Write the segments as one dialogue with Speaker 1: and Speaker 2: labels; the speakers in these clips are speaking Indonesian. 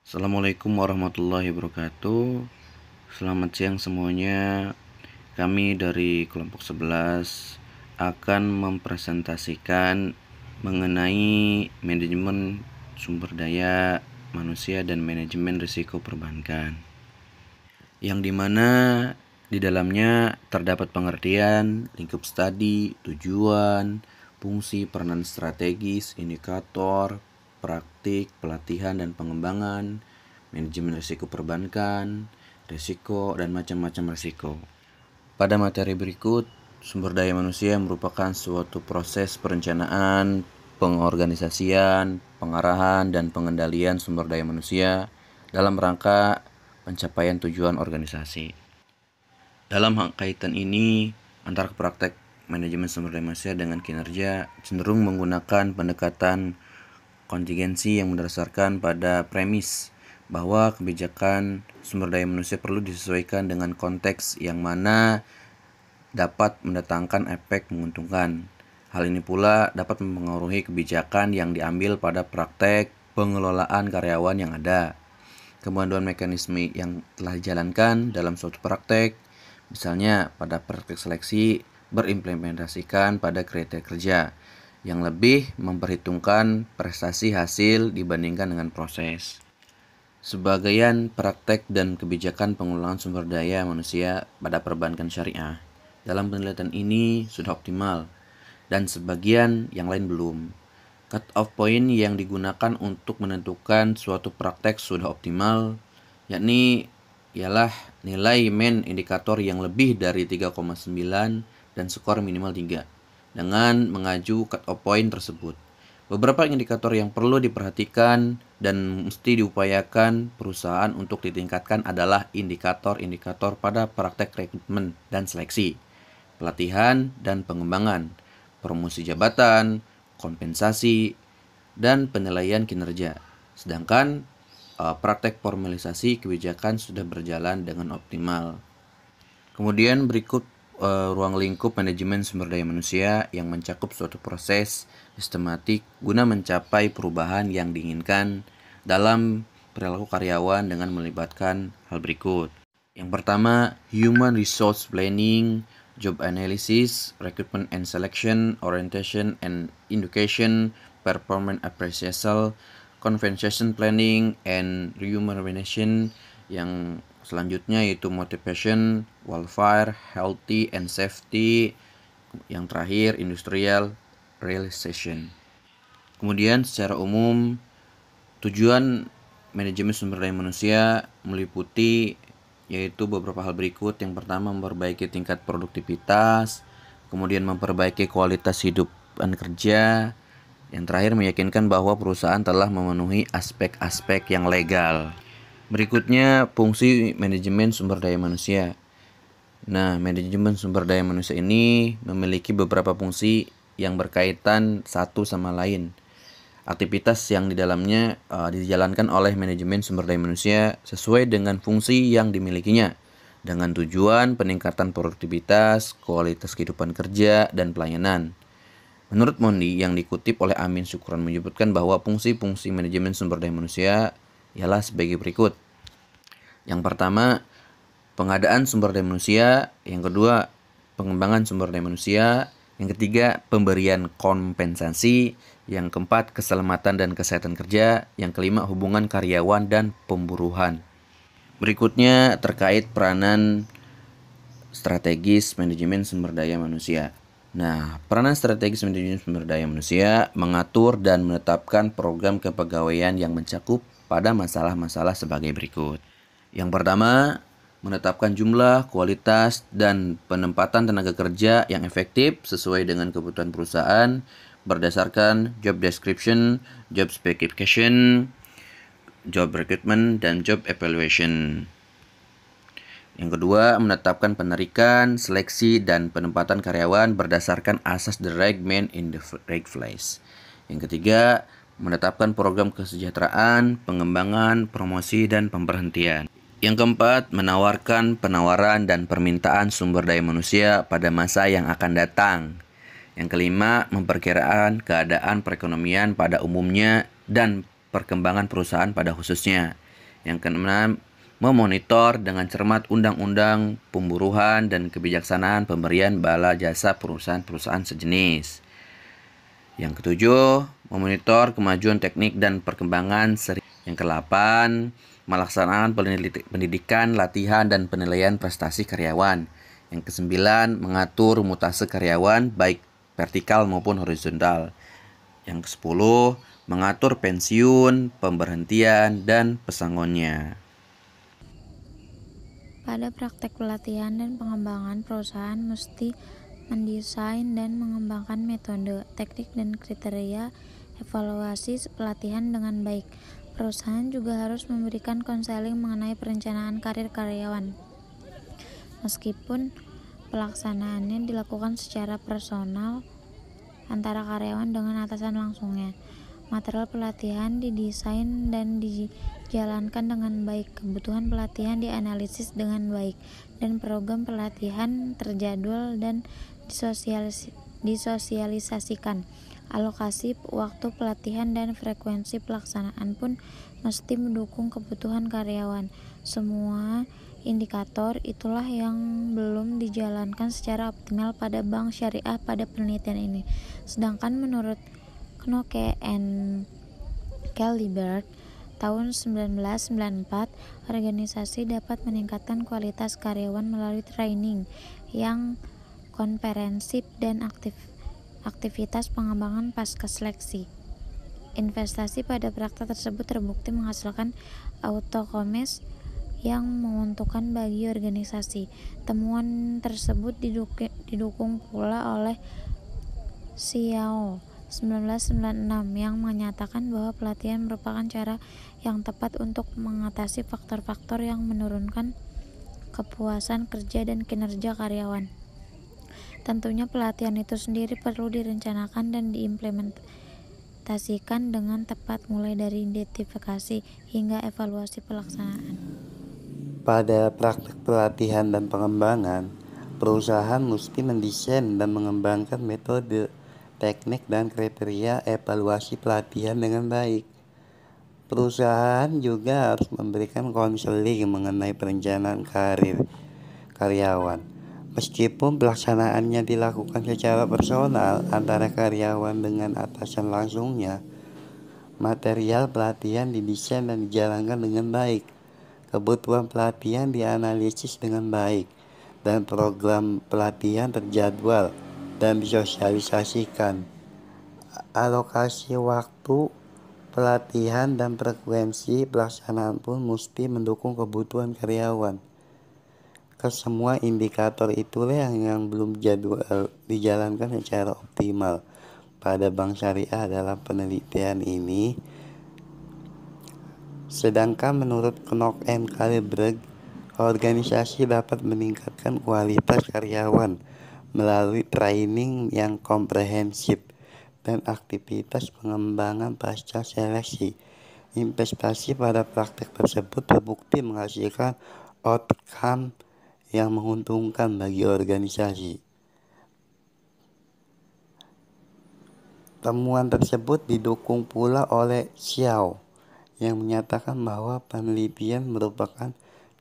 Speaker 1: Assalamualaikum warahmatullahi wabarakatuh. Selamat siang semuanya. Kami dari kelompok 11 akan mempresentasikan mengenai manajemen sumber daya manusia dan manajemen risiko perbankan, yang dimana di dalamnya terdapat pengertian, lingkup studi, tujuan, fungsi, peranan strategis, indikator, praktik, pelatihan dan pengembangan, manajemen risiko perbankan, risiko, dan macam-macam risiko. Pada materi berikut, sumber daya manusia merupakan suatu proses perencanaan, pengorganisasian, pengarahan, dan pengendalian sumber daya manusia dalam rangka pencapaian tujuan organisasi. Dalam kaitan ini, antara praktek manajemen sumber daya manusia dengan kinerja cenderung menggunakan pendekatan kontingensi yang berdasarkan pada premis bahwa kebijakan sumber daya manusia perlu disesuaikan dengan konteks yang mana dapat mendatangkan efek menguntungkan. Hal ini pula dapat mempengaruhi kebijakan yang diambil pada praktek pengelolaan karyawan yang ada. Kemampuan mekanisme yang telah dijalankan dalam suatu praktek, misalnya pada praktek seleksi, berimplementasikan pada kriteria kerja yang lebih memperhitungkan prestasi hasil dibandingkan dengan proses. Sebagian praktek dan kebijakan pengelolaan sumber daya manusia pada perbankan syariah dalam penelitian ini sudah optimal, dan sebagian yang lain belum. Cut-off point yang digunakan untuk menentukan suatu praktek sudah optimal, yakni ialah nilai main indikator yang lebih dari 3,9 dan skor minimal 3 dengan mengacu cut-off point tersebut. Beberapa indikator yang perlu diperhatikan dan mesti diupayakan perusahaan untuk ditingkatkan adalah indikator-indikator pada praktek rekrutmen dan seleksi, pelatihan dan pengembangan, promosi jabatan, kompensasi, dan penilaian kinerja. Sedangkan praktek formalisasi kebijakan sudah berjalan dengan optimal. Kemudian berikut ruang lingkup manajemen sumber daya manusia yang mencakup suatu proses sistematik guna mencapai perubahan yang diinginkan dalam perilaku karyawan dengan melibatkan hal berikut. Yang pertama, human resource planning, job analysis, recruitment and selection, orientation and education, performance appraisal, compensation planning, and remuneration. Yang selanjutnya yaitu motivation, welfare, healthy and safety. Yang terakhir industrial realization. Kemudian secara umum tujuan manajemen sumber daya manusia meliputi yaitu beberapa hal berikut. Yang pertama, memperbaiki tingkat produktivitas, kemudian memperbaiki kualitas hidup dan kerja. Yang terakhir, meyakinkan bahwa perusahaan telah memenuhi aspek-aspek yang legal. Berikutnya, fungsi manajemen sumber daya manusia. Nah, manajemen sumber daya manusia ini memiliki beberapa fungsi yang berkaitan satu sama lain. Aktivitas yang di dalamnya dijalankan oleh manajemen sumber daya manusia sesuai dengan fungsi yang dimilikinya, dengan tujuan peningkatan produktivitas, kualitas kehidupan kerja, dan pelayanan. Menurut Mondi yang dikutip oleh Amin Syukron menyebutkan bahwa fungsi-fungsi manajemen sumber daya manusia ialah sebagai berikut. Yang pertama, pengadaan sumber daya manusia. Yang kedua, pengembangan sumber daya manusia. Yang ketiga, pemberian kompensasi. Yang keempat, keselamatan dan kesehatan kerja. Yang kelima, hubungan karyawan dan pemburuan. Berikutnya terkait peranan strategis manajemen sumber daya manusia. Nah, peranan strategis manajemen sumber daya manusia mengatur dan menetapkan program kepegawaian yang mencakup pada masalah-masalah sebagai berikut. Yang pertama, menetapkan jumlah, kualitas, dan penempatan tenaga kerja yang efektif sesuai dengan kebutuhan perusahaan berdasarkan job description, job specification, job recruitment, dan job evaluation. Yang kedua, menetapkan penarikan, seleksi, dan penempatan karyawan berdasarkan asas the right man in the right place. Yang ketiga, menetapkan program kesejahteraan, pengembangan, promosi, dan pemberhentian. Yang keempat, menawarkan penawaran dan permintaan sumber daya manusia pada masa yang akan datang. Yang kelima, memperkirakan keadaan perekonomian pada umumnya dan perkembangan perusahaan pada khususnya. Yang keenam, memonitor dengan cermat undang-undang pemburuan dan kebijaksanaan pemberian bala jasa perusahaan-perusahaan sejenis. Yang ketujuh, memonitor kemajuan teknik dan perkembangan seri. Yang kedelapan, melaksanakan pendidikan, latihan, dan penilaian prestasi karyawan. Yang kesembilan, mengatur mutasi karyawan baik vertikal maupun horizontal. Yang kesepuluh, mengatur pensiun, pemberhentian, dan pesangonnya.
Speaker 2: Pada praktek pelatihan dan pengembangan, perusahaan mesti mendesain dan mengembangkan metode, teknik, dan kriteria evaluasi pelatihan dengan baik. Perusahaan juga harus memberikan konseling mengenai perencanaan karir karyawan. Meskipun pelaksanaannya dilakukan secara personal antara karyawan dengan atasan langsungnya, material pelatihan didesain dan dijalankan dengan baik, kebutuhan pelatihan dianalisis dengan baik, dan program pelatihan terjadwal dan disosialisasikan. Alokasi waktu pelatihan dan frekuensi pelaksanaan pun mesti mendukung kebutuhan karyawan. Semua indikator itulah yang belum dijalankan secara optimal pada bank syariah pada penelitian ini. Sedangkan menurut Knoke and Calibert tahun 1994, organisasi dapat meningkatkan kualitas karyawan melalui training yang komprehensif dan aktivitas pengembangan pasca seleksi. Investasi pada praktek tersebut terbukti menghasilkan outcomes yang menguntungkan bagi organisasi. Temuan tersebut didukung pula oleh Xiao 1996 yang menyatakan bahwa pelatihan merupakan cara yang tepat untuk mengatasi faktor-faktor yang menurunkan kepuasan kerja dan kinerja karyawan. Tentunya pelatihan itu sendiri perlu direncanakan dan diimplementasikan dengan tepat, mulai dari identifikasi hingga evaluasi pelaksanaan.
Speaker 3: Pada praktek pelatihan dan pengembangan, perusahaan mesti mendesain dan mengembangkan metode, teknik, dan kriteria evaluasi pelatihan dengan baik. Perusahaan juga harus memberikan konseling mengenai perencanaan karir karyawan. Meskipun pelaksanaannya dilakukan secara personal antara karyawan dengan atasan langsungnya, material pelatihan didesain dan dijalankan dengan baik. Kebutuhan pelatihan dianalisis dengan baik, dan program pelatihan terjadwal dan disosialisasikan. Alokasi waktu pelatihan dan frekuensi pelaksanaan pun mesti mendukung kebutuhan karyawan. Kesemua indikator itulah yang belum dijalankan secara optimal pada bank syariah dalam penelitian ini. Sedangkan menurut Knoke and Calibert, organisasi dapat meningkatkan kualitas karyawan melalui training yang komprehensif dan aktivitas pengembangan pasca seleksi. Investasi pada praktek tersebut terbukti menghasilkan outcome yang menguntungkan bagi organisasi. Temuan tersebut didukung pula oleh Xiao yang menyatakan bahwa penelitian merupakan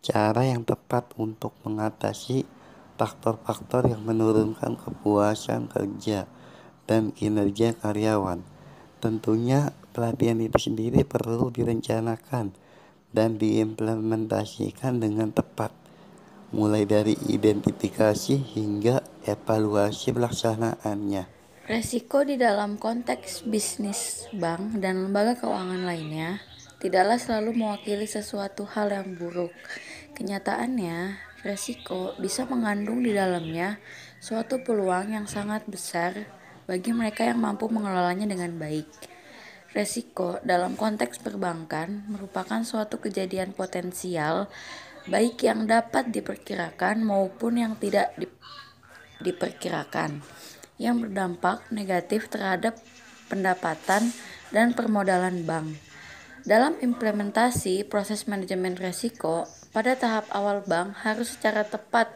Speaker 3: cara yang tepat untuk mengatasi faktor-faktor yang menurunkan kepuasan kerja dan kinerja karyawan. Tentunya pelatihan itu sendiri perlu direncanakan dan diimplementasikan dengan tepat, mulai dari identifikasi hingga evaluasi pelaksanaannya.
Speaker 4: Resiko di dalam konteks bisnis bank dan lembaga keuangan lainnya tidaklah selalu mewakili sesuatu hal yang buruk. Kenyataannya, resiko bisa mengandung di dalamnya suatu peluang yang sangat besar bagi mereka yang mampu mengelolanya dengan baik. Resiko dalam konteks perbankan merupakan suatu kejadian potensial, baik yang dapat diperkirakan maupun yang tidak diperkirakan, yang berdampak negatif terhadap pendapatan dan permodalan bank. Dalam implementasi proses manajemen risiko, pada tahap awal bank harus secara tepat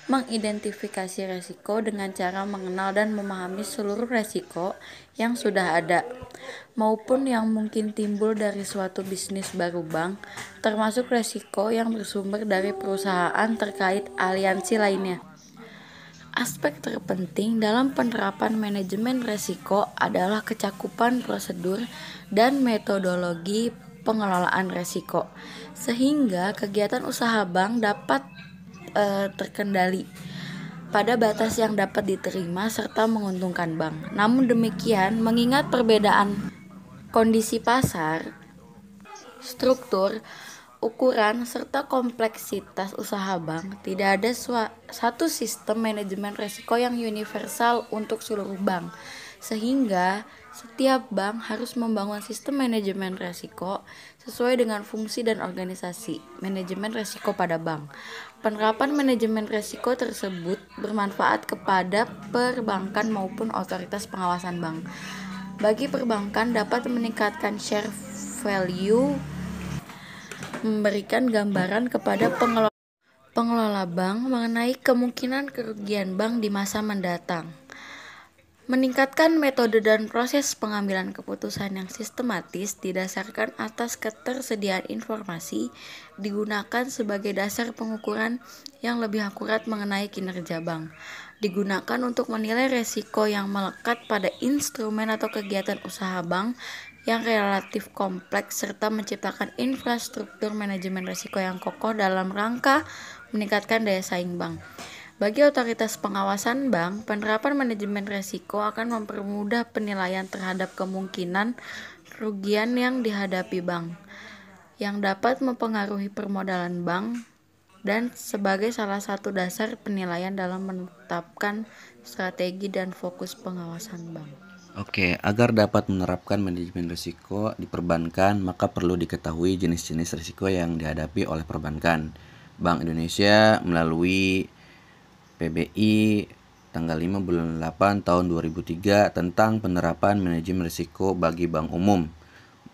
Speaker 4: mengidentifikasi resiko dengan cara mengenal dan memahami seluruh resiko yang sudah ada, maupun yang mungkin timbul dari suatu bisnis baru bank, termasuk resiko yang bersumber dari perusahaan terkait aliansi lainnya. Aspek terpenting dalam penerapan manajemen resiko adalah kecakupan prosedur dan metodologi pengelolaan resiko, sehingga kegiatan usaha bank dapat terkendali pada batas yang dapat diterima serta menguntungkan bank. Namun demikian, mengingat perbedaan kondisi pasar, struktur, ukuran, serta kompleksitas usaha bank, tidak ada satu sistem manajemen risiko yang universal untuk seluruh bank, sehingga setiap bank harus membangun sistem manajemen risiko sesuai dengan fungsi dan organisasi manajemen risiko pada bank. Penerapan manajemen risiko tersebut bermanfaat kepada perbankan maupun otoritas pengawasan bank. Bagi perbankan dapat meningkatkan share value, memberikan gambaran kepada pengelola bank mengenai kemungkinan kerugian bank di masa mendatang, meningkatkan metode dan proses pengambilan keputusan yang sistematis didasarkan atas ketersediaan informasi, digunakan sebagai dasar pengukuran yang lebih akurat mengenai kinerja bank, digunakan untuk menilai resiko yang melekat pada instrumen atau kegiatan usaha bank yang relatif kompleks, serta menciptakan infrastruktur manajemen risiko yang kokoh dalam rangka meningkatkan daya saing bank. Bagi otoritas pengawasan bank, penerapan manajemen risiko akan mempermudah penilaian terhadap kemungkinan kerugian yang dihadapi bank, yang dapat mempengaruhi permodalan bank, dan sebagai salah satu dasar penilaian dalam menetapkan strategi dan fokus pengawasan bank.
Speaker 1: Oke, agar dapat menerapkan manajemen risiko di perbankan, maka perlu diketahui jenis-jenis risiko yang dihadapi oleh perbankan. Bank Indonesia melalui PBI tanggal 5 bulan 8 tahun 2003 tentang penerapan manajemen risiko bagi bank umum,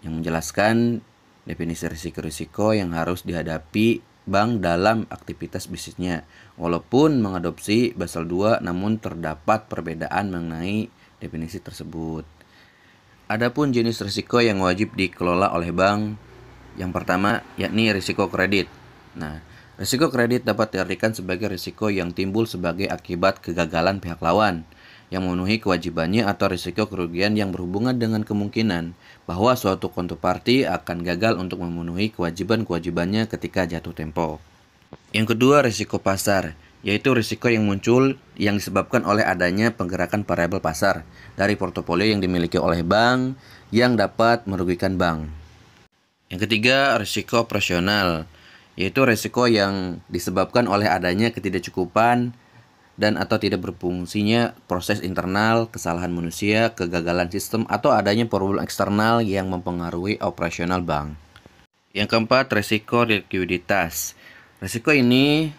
Speaker 1: yang menjelaskan definisi risiko-risiko yang harus dihadapi bank dalam aktivitas bisnisnya. Walaupun mengadopsi Basel II, namun terdapat perbedaan mengenai definisi tersebut. Adapun jenis risiko yang wajib dikelola oleh bank, yang pertama yakni risiko kredit. Nah, risiko kredit dapat diartikan sebagai risiko yang timbul sebagai akibat kegagalan pihak lawan yang memenuhi kewajibannya atau risiko kerugian yang berhubungan dengan kemungkinan bahwa suatu counterparty akan gagal untuk memenuhi kewajiban-kewajibannya ketika jatuh tempo. Yang kedua, risiko pasar, yaitu risiko yang muncul yang disebabkan oleh adanya penggerakan variabel pasar dari portofolio yang dimiliki oleh bank yang dapat merugikan bank. Yang ketiga, risiko operasional, yaitu risiko yang disebabkan oleh adanya ketidakcukupan dan atau tidak berfungsinya proses internal, kesalahan manusia, kegagalan sistem, atau adanya problem eksternal yang mempengaruhi operasional bank. Yang keempat, risiko likuiditas. Risiko ini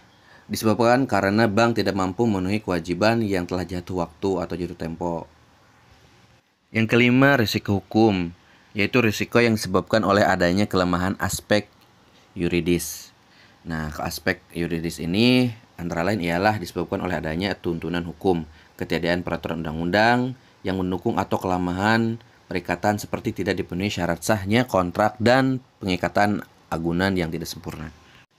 Speaker 1: disebabkan karena bank tidak mampu memenuhi kewajiban yang telah jatuh waktu atau jatuh tempo. Yang kelima, risiko hukum, yaitu risiko yang disebabkan oleh adanya kelemahan aspek yuridis. Nah, aspek yuridis ini antara lain ialah disebabkan oleh adanya tuntunan hukum, ketiadaan peraturan undang-undang yang mendukung atau kelemahan perikatan seperti tidak dipenuhi syarat sahnya kontrak dan pengikatan agunan yang tidak sempurna.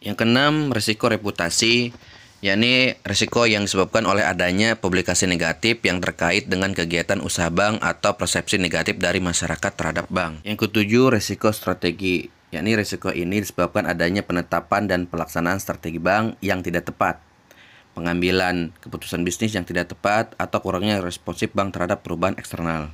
Speaker 1: Yang keenam, risiko reputasi, yakni risiko yang disebabkan oleh adanya publikasi negatif yang terkait dengan kegiatan usaha bank atau persepsi negatif dari masyarakat terhadap bank. Yang ketujuh, risiko strategi, yakni risiko ini disebabkan adanya penetapan dan pelaksanaan strategi bank yang tidak tepat, pengambilan keputusan bisnis yang tidak tepat, atau kurangnya responsif bank terhadap perubahan eksternal.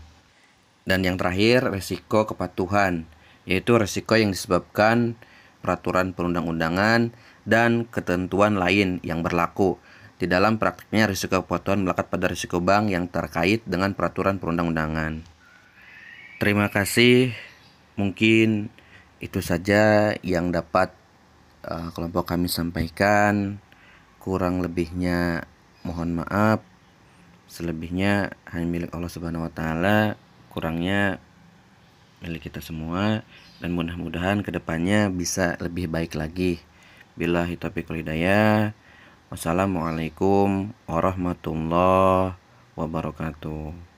Speaker 1: Dan yang terakhir, risiko kepatuhan, yaitu risiko yang disebabkan peraturan perundang-undangan dan ketentuan lain yang berlaku. Di dalam praktiknya, risiko kepatuhan melekat pada risiko bank yang terkait dengan peraturan perundang-undangan. Terima kasih. Mungkin itu saja yang dapat kelompok kami sampaikan. Kurang lebihnya mohon maaf. Selebihnya hanya milik Allah Subhanahu wa taala, kurangnya milik kita semua, dan mudah-mudahan kedepannya bisa lebih baik lagi. Billahi taufiq wal hidayah. Wassalamualaikum warahmatullahi wabarakatuh.